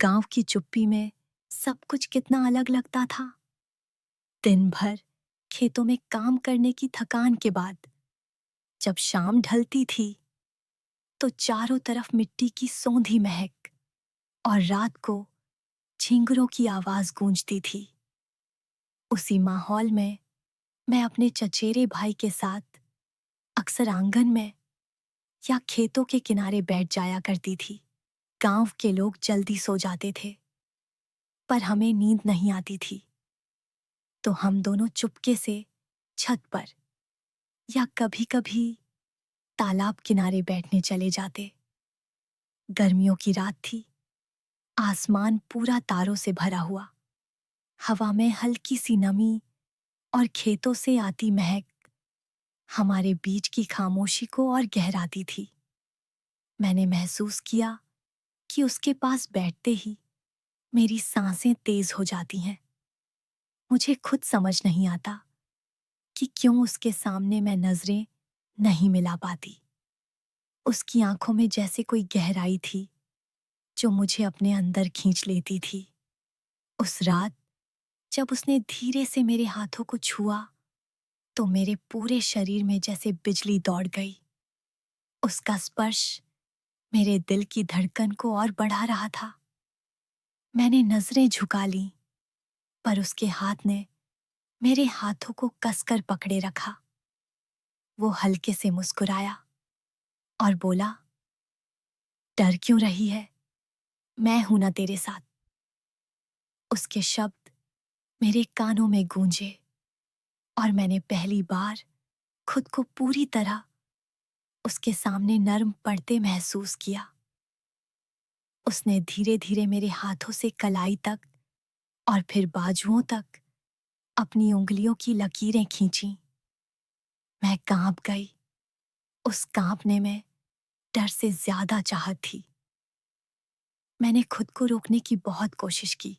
गांव की चुप्पी में सब कुछ कितना अलग लगता था। दिन भर खेतों में काम करने की थकान के बाद जब शाम ढलती थी तो चारों तरफ मिट्टी की सौंधी महक और रात को झींगरों की आवाज गूंजती थी। उसी माहौल में मैं अपने चचेरे भाई के साथ अक्सर आंगन में या खेतों के किनारे बैठ जाया करती थी। गांव के लोग जल्दी सो जाते थे, पर हमें नींद नहीं आती थी, तो हम दोनों चुपके से छत पर या कभी-कभी तालाब किनारे बैठने चले जाते। गर्मियों की रात थी, आसमान पूरा तारों से भरा हुआ, हवा में हल्की सी नमी और खेतों से आती महक हमारे बीच की खामोशी को और गहराती थी। मैंने महसूस किया कि उसके पास बैठते ही मेरी सांसें तेज हो जाती हैं। मुझे खुद समझ नहीं आता कि क्यों उसके सामने मैं नजरें नहीं मिला पाती। उसकी आंखों में जैसे कोई गहराई थी जो मुझे अपने अंदर खींच लेती थी। उस रात जब उसने धीरे से मेरे हाथों को छुआ तो मेरे पूरे शरीर में जैसे बिजली दौड़ गई। उसका स्पर्श मेरे दिल की धड़कन को और बढ़ा रहा था। मैंने नजरें झुका लीं, पर उसके हाथ ने मेरे हाथों को कसकर पकड़े रखा। वो हल्के से मुस्कुराया और बोला, डर क्यों रही है, मैं हूं ना तेरे साथ। उसके शब्द मेरे कानों में गूंजे और मैंने पहली बार खुद को पूरी तरह उसके सामने नर्म पड़ते महसूस किया। उसने धीरे धीरे मेरे हाथों से कलाई तक और फिर बाजुओं तक अपनी उंगलियों की लकीरें खींची। मैं कांप गई। उस कांपने में डर से ज्यादा चाहत थी। मैंने खुद को रोकने की बहुत कोशिश की,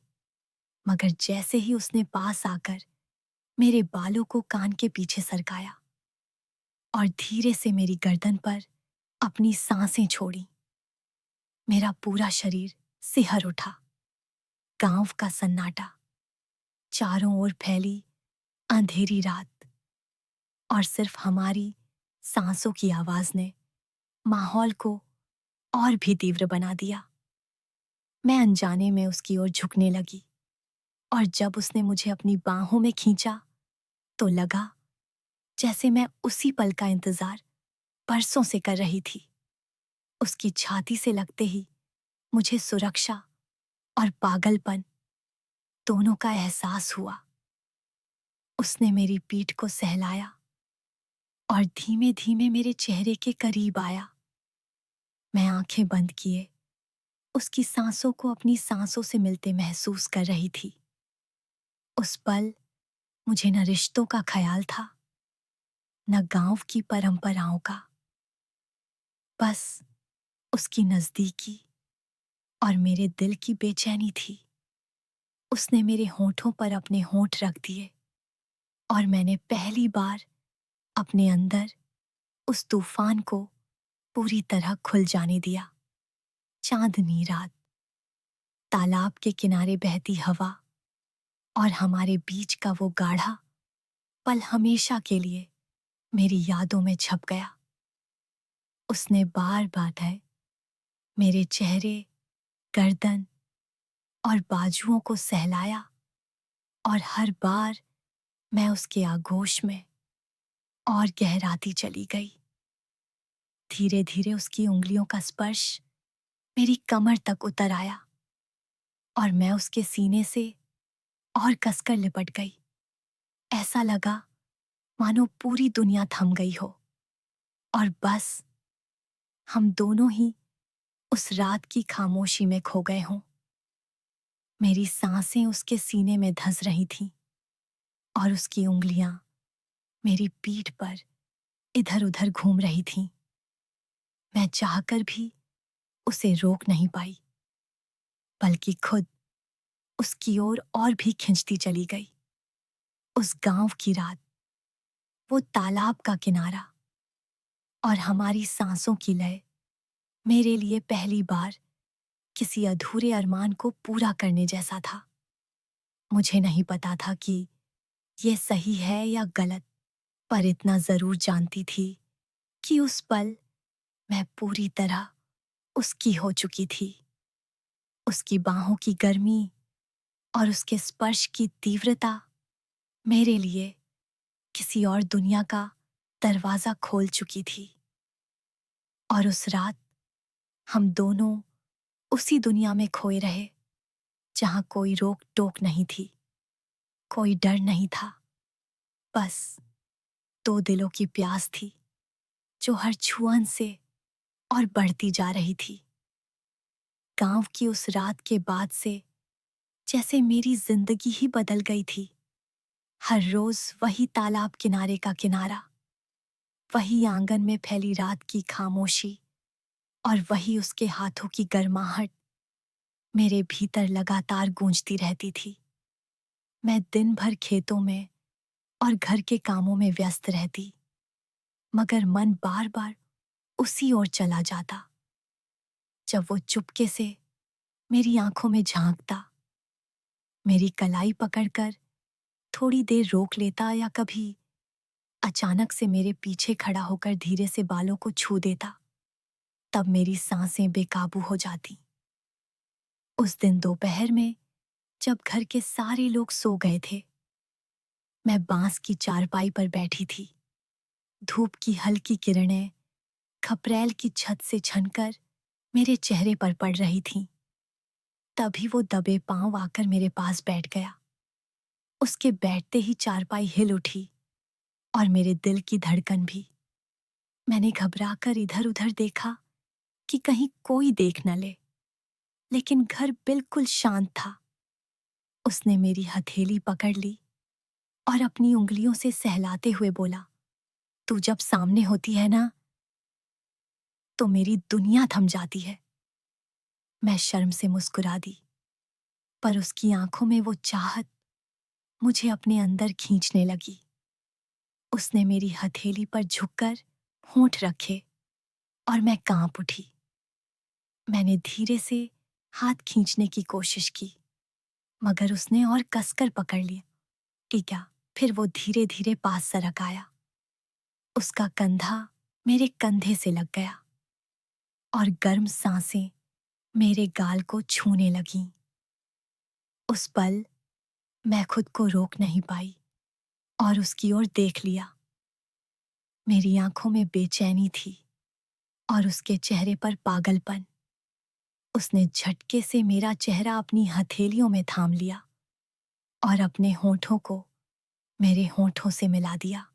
मगर जैसे ही उसने पास आकर मेरे बालों को कान के पीछे सरकाया और धीरे से मेरी गर्दन पर अपनी सांसें छोड़ी, मेरा पूरा शरीर सिहर उठा। गांव का सन्नाटा, चारों ओर फैली अंधेरी रात और सिर्फ हमारी सांसों की आवाज ने माहौल को और भी तीव्र बना दिया। मैं अनजाने में उसकी ओर झुकने लगी और जब उसने मुझे अपनी बाहों में खींचा तो लगा जैसे मैं उसी पल का इंतजार बरसों से कर रही थी। उसकी छाती से लगते ही मुझे सुरक्षा और पागलपन दोनों का एहसास हुआ। उसने मेरी पीठ को सहलाया और धीमे धीमे मेरे चेहरे के करीब आया। मैं आंखें बंद किए उसकी सांसों को अपनी सांसों से मिलते महसूस कर रही थी। उस पल मुझे न रिश्तों का ख्याल था, न गांव की परंपराओं का, बस उसकी नजदीकी और मेरे दिल की बेचैनी थी। उसने मेरे होठों पर अपने होंठ रख दिए और मैंने पहली बार अपने अंदर उस तूफान को पूरी तरह खुल जाने दिया। चांदनी रात, तालाब के किनारे बहती हवा और हमारे बीच का वो गाढ़ा पल हमेशा के लिए मेरी यादों में छप गया। उसने बार बार मेरे चेहरे, गर्दन और बाजुओं को सहलाया और हर बार मैं उसके आगोश में और गहराती चली गई। धीरे धीरे उसकी उंगलियों का स्पर्श मेरी कमर तक उतर आया और मैं उसके सीने से और कसकर लिपट गई। ऐसा लगा मानो पूरी दुनिया थम गई हो और बस हम दोनों ही उस रात की खामोशी में खो गए हों। मेरी सांसें उसके सीने में धंस रही थीं और उसकी उंगलियां मेरी पीठ पर इधर उधर घूम रही थीं। मैं चाहकर भी उसे रोक नहीं पाई, बल्कि खुद उसकी ओर और भी खिंचती चली गई। उस गांव की रात, वो तालाब का किनारा और हमारी सांसों की लय मेरे लिए पहली बार किसी अधूरे अरमान को पूरा करने जैसा था। मुझे नहीं पता था कि ये सही है या गलत, पर इतना जरूर जानती थी कि उस पल मैं पूरी तरह उसकी हो चुकी थी। उसकी बाहों की गर्मी और उसके स्पर्श की तीव्रता मेरे लिए किसी और दुनिया का दरवाजा खोल चुकी थी। और उस रात हम दोनों उसी दुनिया में खोए रहे, जहां कोई रोक टोक नहीं थी, कोई डर नहीं था, बस दो दिलों की प्यास थी जो हर छुअन से और बढ़ती जा रही थी। गांव की उस रात के बाद से जैसे मेरी जिंदगी ही बदल गई थी। हर रोज वही तालाब किनारे का किनारा, वही आंगन में फैली रात की खामोशी और वही उसके हाथों की गर्माहट मेरे भीतर लगातार गूंजती रहती थी। मैं दिन भर खेतों में और घर के कामों में व्यस्त रहती, मगर मन बार बार उसी ओर चला जाता। जब वो चुपके से मेरी आंखों में झांकता, मेरी कलाई पकड़कर थोड़ी देर रोक लेता या कभी अचानक से मेरे पीछे खड़ा होकर धीरे से बालों को छू देता, तब मेरी सांसें बेकाबू हो जाती। उस दिन दोपहर में जब घर के सारे लोग सो गए थे, मैं बांस की चारपाई पर बैठी थी। धूप की हल्की किरणें खपरेल की छत से छनकर मेरे चेहरे पर पड़ रही थीं। तभी वो दबे पांव आकर मेरे पास बैठ गया। उसके बैठते ही चारपाई हिल उठी और मेरे दिल की धड़कन भी। मैंने घबराकर इधर उधर देखा कि कहीं कोई देख न ले, लेकिन घर बिल्कुल शांत था। उसने मेरी हथेली पकड़ ली और अपनी उंगलियों से सहलाते हुए बोला, तू जब सामने होती है ना, तो मेरी दुनिया थम जाती है। मैं शर्म से मुस्कुरा दी, पर उसकी आंखों में वो चाहत मुझे अपने अंदर खींचने लगी। उसने मेरी हथेली पर झुककर होंठ रखे और मैं कांप उठी। मैंने धीरे से हाथ खींचने की कोशिश की, मगर उसने और कसकर पकड़ लिया। क्या फिर वो धीरे धीरे पास सरक आया। उसका कंधा मेरे कंधे से लग गया और गर्म सांसें मेरे गाल को छूने लगीं। उस पल मैं खुद को रोक नहीं पाई और उसकी ओर देख लिया। मेरी आंखों में बेचैनी थी और उसके चेहरे पर पागलपन। उसने झटके से मेरा चेहरा अपनी हथेलियों में थाम लिया और अपने होठों को मेरे होठों से मिला दिया।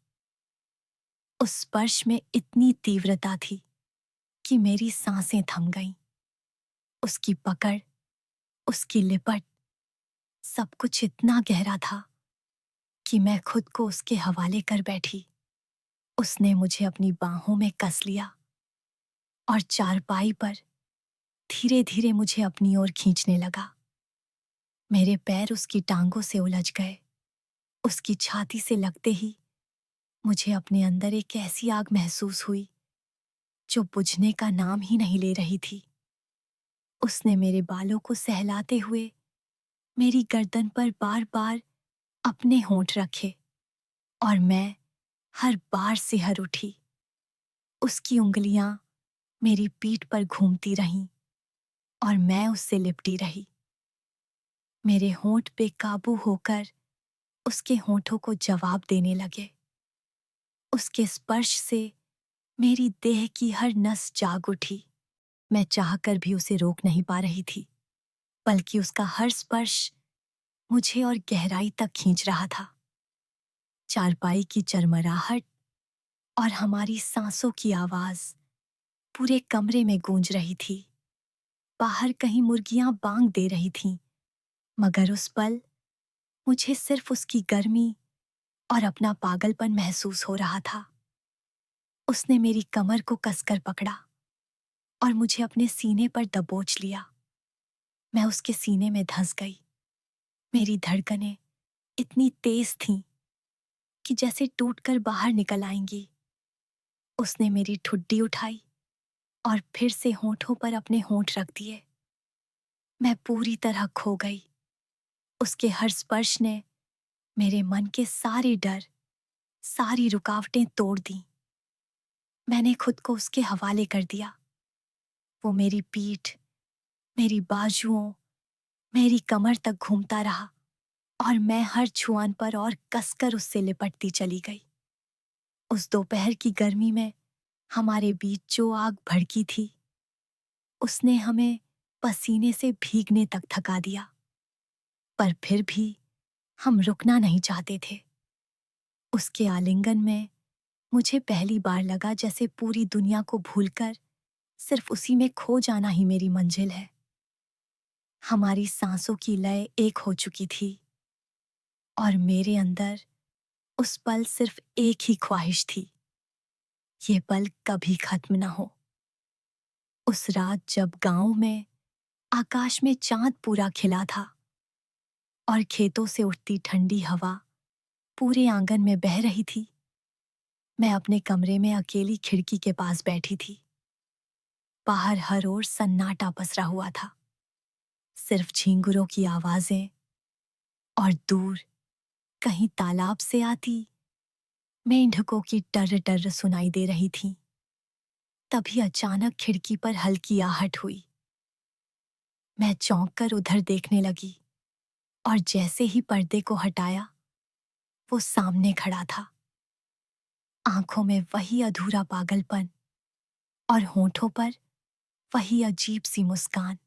उस स्पर्श में इतनी तीव्रता थी कि मेरी सांसें थम गईं। उसकी पकड़, उसकी लिपट, सब कुछ इतना गहरा था कि मैं खुद को उसके हवाले कर बैठी। उसने मुझे अपनी बाहों में कस लिया और चारपाई पर धीरे धीरे मुझे अपनी ओर खींचने लगा। मेरे पैर उसकी टांगों से उलझ गए। उसकी छाती से लगते ही मुझे अपने अंदर एक ऐसी आग महसूस हुई जो बुझने का नाम ही नहीं ले रही थी। उसने मेरे बालों को सहलाते हुए मेरी गर्दन पर बार बार अपने होंठ रखे और मैं हर बार सिहर उठी। उसकी उंगलियां मेरी पीठ पर घूमती रहीं और मैं उससे लिपटी रही। मेरे होंठ बेकाबू होकर उसके होठों को जवाब देने लगे। उसके स्पर्श से मेरी देह की हर नस जाग उठी। मैं चाहकर भी उसे रोक नहीं पा रही थी, बल्कि उसका हर स्पर्श मुझे और गहराई तक खींच रहा था। चारपाई की चरमराहट और हमारी सांसों की आवाज पूरे कमरे में गूंज रही थी। बाहर कहीं मुर्गियां बांग दे रही थीं, मगर उस पल मुझे सिर्फ उसकी गर्मी और अपना पागलपन महसूस हो रहा था। उसने मेरी कमर को कसकर पकड़ा और मुझे अपने सीने पर दबोच लिया। मैं उसके सीने में धंस गई। मेरी धड़कनें इतनी तेज थीं कि जैसे टूटकर बाहर निकल आएंगी। उसने मेरी ठुड्डी उठाई और फिर से होठों पर अपने होंठ रख दिए। मैं पूरी तरह खो गई। उसके हर स्पर्श ने मेरे मन के सारे डर, सारी रुकावटें तोड़ दी। मैंने खुद को उसके हवाले कर दिया। वो मेरी पीठ, मेरी बाजुओं, मेरी कमर तक घूमता रहा और मैं हर छुआन पर और कसकर उससे लिपटती चली गई। उस दोपहर की गर्मी में हमारे बीच जो आग भड़की थी, उसने हमें पसीने से भीगने तक थका दिया। पर फिर भी हम रुकना नहीं चाहते थे। उसके आलिंगन में मुझे पहली बार लगा जैसे पूरी दुनिया को भूलकर सिर्फ उसी में खो जाना ही मेरी मंजिल है। हमारी सांसों की लय एक हो चुकी थी और मेरे अंदर उस पल सिर्फ एक ही ख्वाहिश थी, ये पल कभी खत्म न हो। उस रात जब गांव में आकाश में चांद पूरा खिला था और खेतों से उठती ठंडी हवा पूरे आंगन में बह रही थी, मैं अपने कमरे में अकेली खिड़की के पास बैठी थी। बाहर हर ओर सन्नाटा पसरा हुआ था, सिर्फ झींगुरों की आवाजें और दूर कहीं तालाब से आती मेंढकों की टर्र टर्र सुनाई दे रही थी। तभी अचानक खिड़की पर हल्की आहट हुई। मैं चौंक कर उधर देखने लगी और जैसे ही पर्दे को हटाया, वो सामने खड़ा था। आंखों में वही अधूरा पागलपन और होठों पर वही अजीब सी मुस्कान।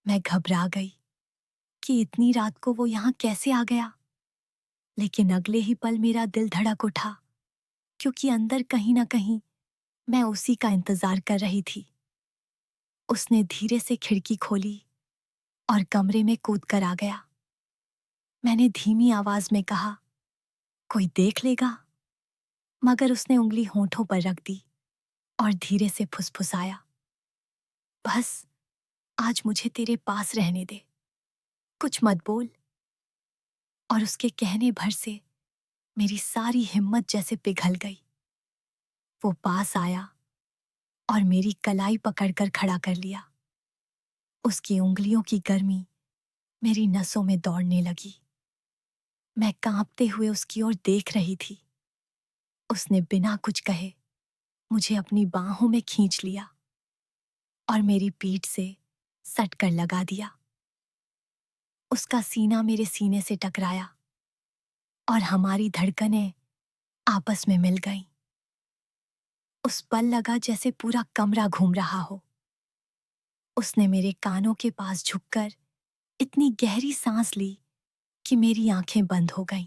मैं घबरा गई कि इतनी रात को वो यहाँ कैसे आ गया। लेकिन अगले ही पल मेरा दिल धड़क उठा, क्योंकि अंदर कहीं ना कहीं मैं उसी का इंतजार कर रही थी। उसने धीरे से खिड़की खोली और कमरे में कूद कर आ गया। मैंने धीमी आवाज में कहा, कोई देख लेगा? मगर उसने उंगली होठों पर रख दी और धीरे से फुसफुसाया, बस आज मुझे तेरे पास रहने दे, कुछ मत बोल। और उसके कहने भर से मेरी सारी हिम्मत जैसे पिघल गई। वो पास आया और मेरी कलाई पकड़कर खड़ा कर लिया। उसकी उंगलियों की गर्मी मेरी नसों में दौड़ने लगी। मैं कांपते हुए उसकी ओर देख रही थी। उसने बिना कुछ कहे मुझे अपनी बाहों में खींच लिया और मेरी पीठ से सट कर लगा दिया। उसका सीना मेरे सीने से टकराया और हमारी धड़कनें आपस में मिल गईं। उस पल लगा जैसे पूरा कमरा घूम रहा हो। उसने मेरे कानों के पास झुककर इतनी गहरी सांस ली कि मेरी आंखें बंद हो गईं।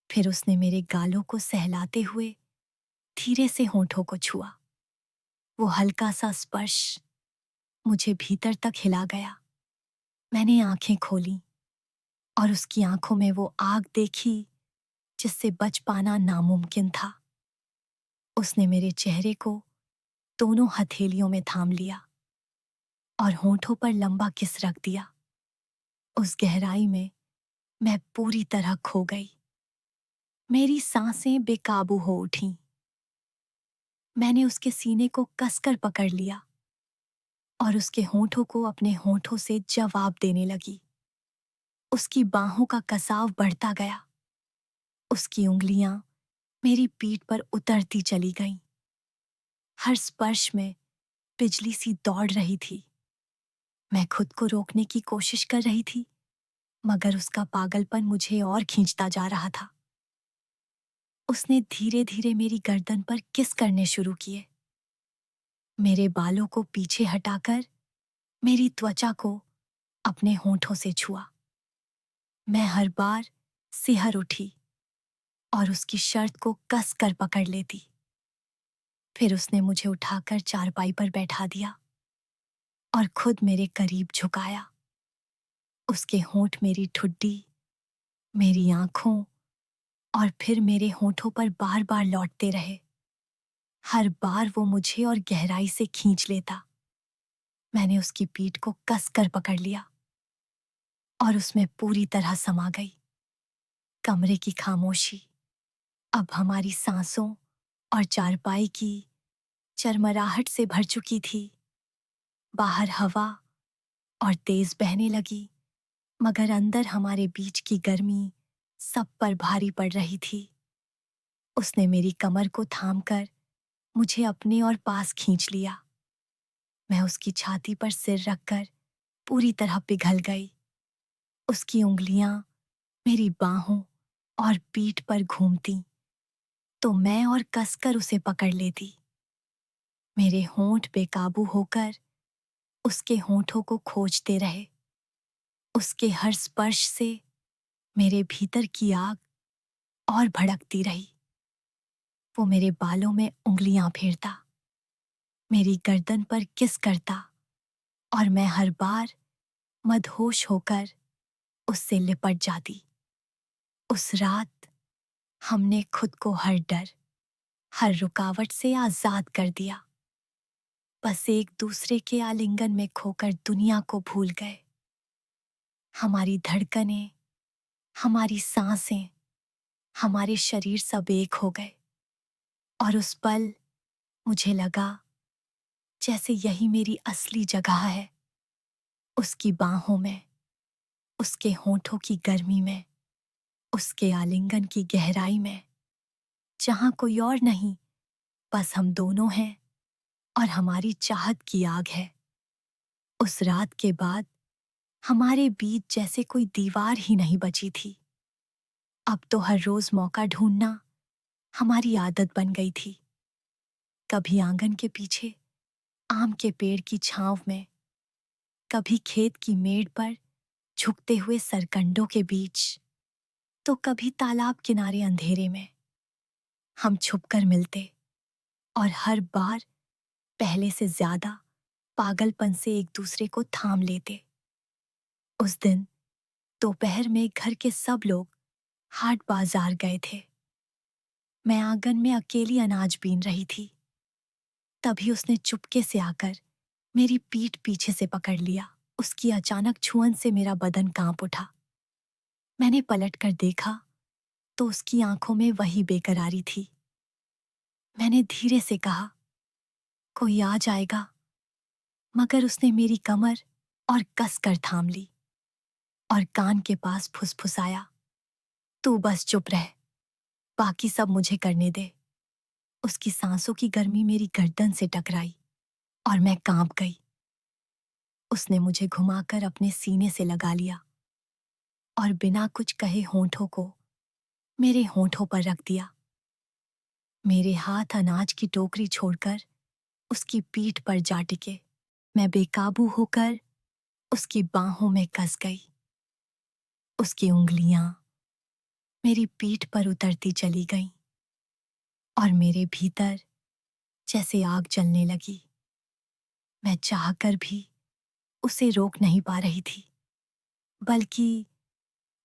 फिर उसने मेरे गालों को सहलाते हुए धीरे से होठों को छुआ। वो हल्का सा स्पर्श मुझे भीतर तक हिला गया। मैंने आंखें खोली और उसकी आंखों में वो आग देखी जिससे बच पाना नामुमकिन था। उसने मेरे चेहरे को दोनों हथेलियों में थाम लिया और होठों पर लंबा किस रख दिया। उस गहराई में मैं पूरी तरह खो गई। मेरी सांसें बेकाबू हो उठीं। मैंने उसके सीने को कसकर पकड़ लिया और उसके होठों को अपने होठों से जवाब देने लगी। उसकी बाहों का कसाव बढ़ता गया। उसकी उंगलियां मेरी पीठ पर उतरती चली गईं। हर स्पर्श में बिजली सी दौड़ रही थी। मैं खुद को रोकने की कोशिश कर रही थी, मगर उसका पागलपन मुझे और खींचता जा रहा था। उसने धीरे धीरे मेरी गर्दन पर किस करने शुरू किए। मेरे बालों को पीछे हटाकर मेरी त्वचा को अपने होठों से छुआ। मैं हर बार सिहर उठी और उसकी शर्त को कस कर पकड़ लेती। फिर उसने मुझे उठाकर चारपाई पर बैठा दिया और खुद मेरे करीब झुकाया। उसके होंठ मेरी ठुड्डी, मेरी आंखों और फिर मेरे होठों पर बार बार लौटते रहे। हर बार वो मुझे और गहराई से खींच लेता। मैंने उसकी पीठ को कसकर पकड़ लिया और उसमें पूरी तरह समा गई। कमरे की खामोशी अब हमारी सांसों और चारपाई की चरमराहट से भर चुकी थी। बाहर हवा और तेज बहने लगी, मगर अंदर हमारे बीच की गर्मी सब पर भारी पड़ रही थी। उसने मेरी कमर को थामकर मुझे अपने और पास खींच लिया। मैं उसकी छाती पर सिर रखकर पूरी तरह पिघल गई। उसकी उंगलियां मेरी बाहों और पीठ पर घूमती तो मैं और कसकर उसे पकड़ लेती। मेरे होंठ बेकाबू होकर उसके होंठों को खोजते रहे। उसके हर स्पर्श से मेरे भीतर की आग और भड़कती रही। वो मेरे बालों में उंगलियां फेरता, मेरी गर्दन पर किस करता, और मैं हर बार मदहोश होकर उससे लिपट जाती। उस रात हमने खुद को हर डर, हर रुकावट से आजाद कर दिया। बस एक दूसरे के आलिंगन में खोकर दुनिया को भूल गए। हमारी धड़कनें, हमारी सांसें, हमारे शरीर सब एक हो गए। और उस पल मुझे लगा जैसे यही मेरी असली जगह है। उसकी बाहों में, उसके होठों की गर्मी में, उसके आलिंगन की गहराई में, जहां कोई और नहीं, बस हम दोनों हैं और हमारी चाहत की आग है। उस रात के बाद हमारे बीच जैसे कोई दीवार ही नहीं बची थी। अब तो हर रोज मौका ढूंढना हमारी आदत बन गई थी। कभी आंगन के पीछे आम के पेड़ की छांव में, कभी खेत की मेड़ पर झुकते हुए सरकंडों के बीच, तो कभी तालाब किनारे अंधेरे में। हम छुपकर मिलते और हर बार पहले से ज्यादा पागलपन से एक दूसरे को थाम लेते। उस दिन दोपहर में घर के सब लोग हाट बाजार गए थे। मैं आंगन में अकेली अनाज बीन रही थी। तभी उसने चुपके से आकर मेरी पीठ पीछे से पकड़ लिया। उसकी अचानक छुअन से मेरा बदन कांप उठा। मैंने पलटकर देखा तो उसकी आंखों में वही बेकरारी थी। मैंने धीरे से कहा, कोई आ जाएगा, मगर उसने मेरी कमर और कसकर थाम ली और कान के पास फुसफुसाया, तू बस चुप रह, बाकी सब मुझे करने दे। उसकी सांसों की गर्मी मेरी गर्दन से टकराई और मैं कांप गई। उसने मुझे घुमाकर अपने सीने से लगा लिया और बिना कुछ कहे होंठों को मेरे होंठों पर रख दिया। मेरे हाथ अनाज की टोकरी छोड़कर उसकी पीठ पर जा टिके। मैं बेकाबू होकर उसकी बाहों में कस गई। उसकी उंगलियां मेरी पीठ पर उतरती चली गईं और मेरे भीतर जैसे आग जलने लगी। मैं चाहकर भी उसे रोक नहीं पा रही थी, बल्कि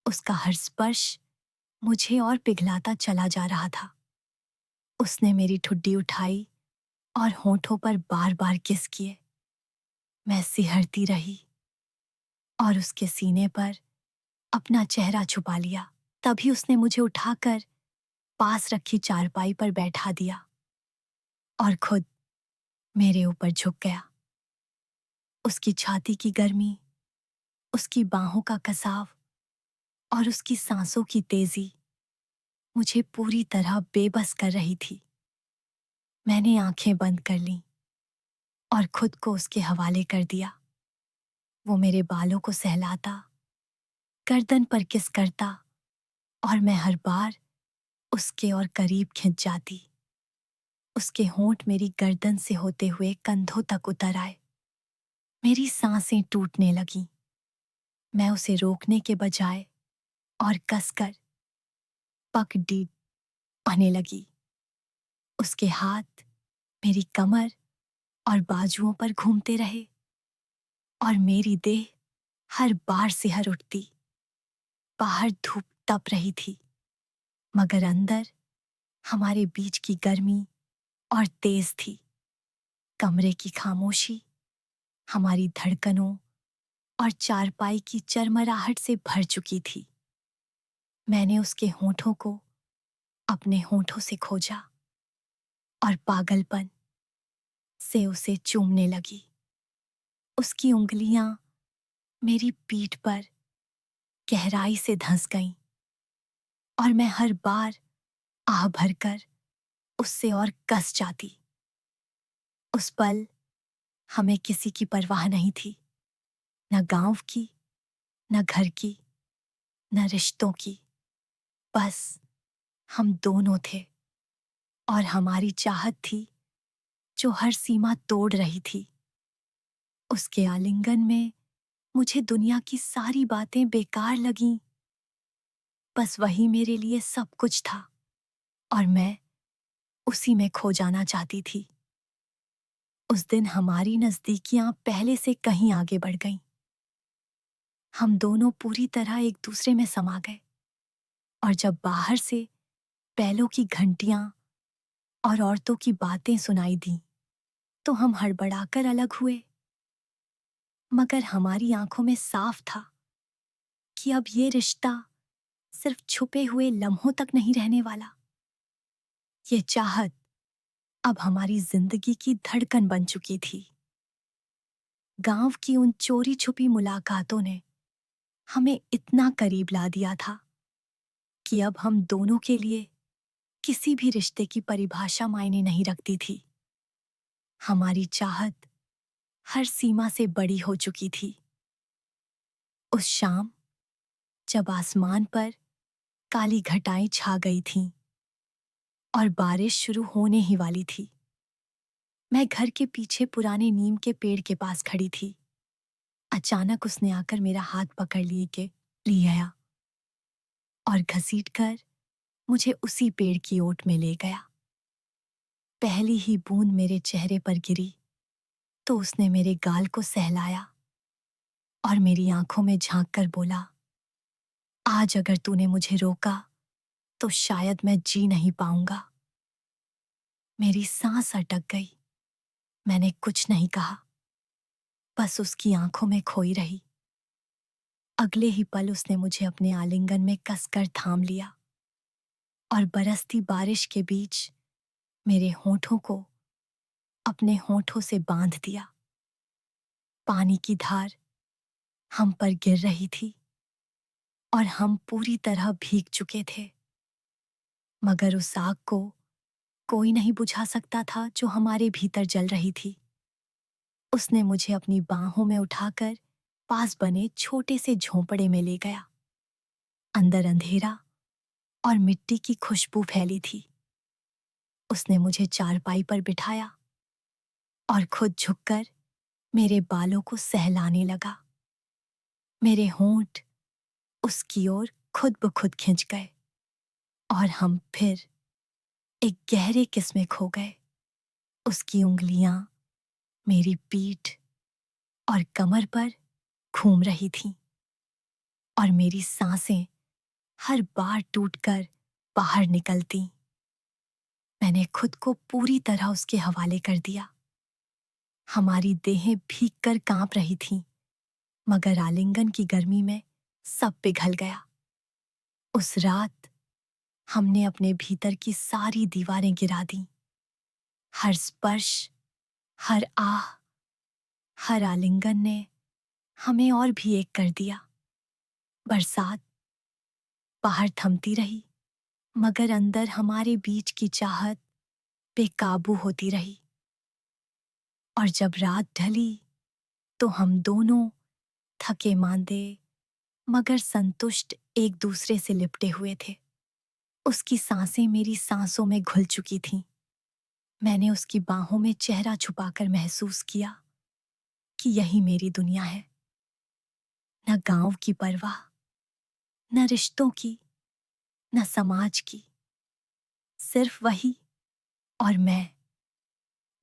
उसका हर स्पर्श मुझे और पिघलाता चला जा रहा था। उसने मेरी ठुड्डी उठाई और होठों पर बार बार किस किए। मैं सिहरती रही और उसके सीने पर अपना चेहरा छुपा लिया। तभी उसने मुझे उठाकर पास रखी चारपाई पर बैठा दिया और खुद मेरे ऊपर झुक गया। उसकी छाती की गर्मी, उसकी बाहों का कसाव और उसकी सांसों की तेजी मुझे पूरी तरह बेबस कर रही थी। मैंने आंखें बंद कर लीं और खुद को उसके हवाले कर दिया। वो मेरे बालों को सहलाता, गर्दन पर किस करता और मैं हर बार उसके और करीब खिंच जाती। उसके होंठ मेरी गर्दन से होते हुए कंधों तक उतर आए। मेरी सांसें टूटने लगीं। मैं उसे रोकने के बजाय और कसकर पकड़ी आने लगी। उसके हाथ मेरी कमर और बाजुओं पर घूमते रहे और मेरी देह हर बार सिहर उठती। बाहर धूप तप रही थी, मगर अंदर हमारे बीच की गर्मी और तेज थी। कमरे की खामोशी हमारी धड़कनों और चारपाई की चरमराहट से भर चुकी थी। मैंने उसके होठों को अपने होठों से खोजा और पागलपन से उसे चूमने लगी। उसकी उंगलियां मेरी पीठ पर गहराई से धंस गईं और मैं हर बार आह भरकर उससे और कस जाती। उस पल हमें किसी की परवाह नहीं थी, न गांव की, न घर की, न रिश्तों की। बस हम दोनों थे और हमारी चाहत थी जो हर सीमा तोड़ रही थी। उसके आलिंगन में मुझे दुनिया की सारी बातें बेकार लगीं। बस वही मेरे लिए सब कुछ था और मैं उसी में खो जाना चाहती थी। उस दिन हमारी नजदीकियां पहले से कहीं आगे बढ़ गईं। हम दोनों पूरी तरह एक दूसरे में समा गए और जब बाहर से बैलों की घंटियां और औरतों की बातें सुनाई दीं, तो हम हड़बड़ाकर अलग हुए। मगर हमारी आंखों में साफ था कि अब ये रिश्ता सिर्फ छुपे हुए लम्हों तक नहीं रहने वाला। ये चाहत अब हमारी जिंदगी की धड़कन बन चुकी थी। गांव की उन चोरी छुपी मुलाकातों ने हमें इतना करीब ला दिया था कि अब हम दोनों के लिए किसी भी रिश्ते की परिभाषा मायने नहीं रखती थी। हमारी चाहत हर सीमा से बड़ी हो चुकी थी। उस शाम जब आसमान पर काली घटाएं छा गई थीं और बारिश शुरू होने ही वाली थी, मैं घर के पीछे पुराने नीम के पेड़ के पास खड़ी थी। अचानक उसने आकर मेरा हाथ पकड़ लिए के ले गया और घसीटकर मुझे उसी पेड़ की ओट में ले गया। पहली ही बूंद मेरे चेहरे पर गिरी तो उसने मेरे गाल को सहलाया और मेरी आंखों में झांक कर बोला, आज अगर तूने मुझे रोका तो शायद मैं जी नहीं पाऊंगा। मेरी सांस अटक गई। मैंने कुछ नहीं कहा, बस उसकी आंखों में खोई रही। अगले ही पल उसने मुझे अपने आलिंगन में कसकर थाम लिया और बरसती बारिश के बीच मेरे होठों को अपने होठों से बांध दिया। पानी की धार हम पर गिर रही थी और हम पूरी तरह भीग चुके थे, मगर उस आग को कोई नहीं बुझा सकता था जो हमारे भीतर जल रही थी। उसने मुझे अपनी बाहों में उठाकर पास बने छोटे से झोंपड़े में ले गया। अंदर अंधेरा और मिट्टी की खुशबू फैली थी। उसने मुझे चारपाई पर बिठाया और खुद झुककर मेरे बालों को सहलाने लगा। मेरे होंठ उसकी ओर खुद ब खुद खिंच गए और हम फिर एक गहरे किस में खो गए। उसकी उंगलियां मेरी पीठ और कमर पर घूम रही थीं और मेरी सांसें हर बार टूटकर बाहर निकलती। मैंने खुद को पूरी तरह उसके हवाले कर दिया। हमारी देहें भीगकर कांप रही थीं, मगर आलिंगन की गर्मी में सब पिघल गया। उस रात हमने अपने भीतर की सारी दीवारें गिरा दीं। हर स्पर्श, हर आह, हर आलिंगन ने हमें और भी एक कर दिया। बरसात बाहर थमती रही, मगर अंदर हमारे बीच की चाहत बेकाबू होती रही। और जब रात ढली तो हम दोनों थके मांदे मगर संतुष्ट एक दूसरे से लिपटे हुए थे। उसकी सांसें मेरी सांसों में घुल चुकी थीं। मैंने उसकी बाहों में चेहरा छुपाकर महसूस किया कि यही मेरी दुनिया है। न गांव की परवाह, न रिश्तों की, न समाज की, सिर्फ वही और मैं।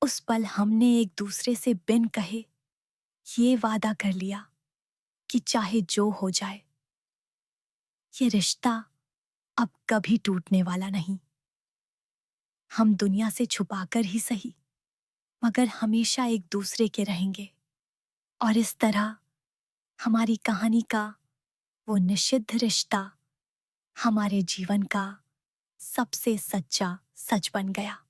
उस पल हमने एक दूसरे से बिन कहे ये वादा कर लिया कि चाहे जो हो जाए, ये रिश्ता अब कभी टूटने वाला नहीं। हम दुनिया से छुपाकर ही सही, मगर हमेशा एक दूसरे के रहेंगे। और इस तरह हमारी कहानी का वो निषिद्ध रिश्ता हमारे जीवन का सबसे सच्चा सच बन गया।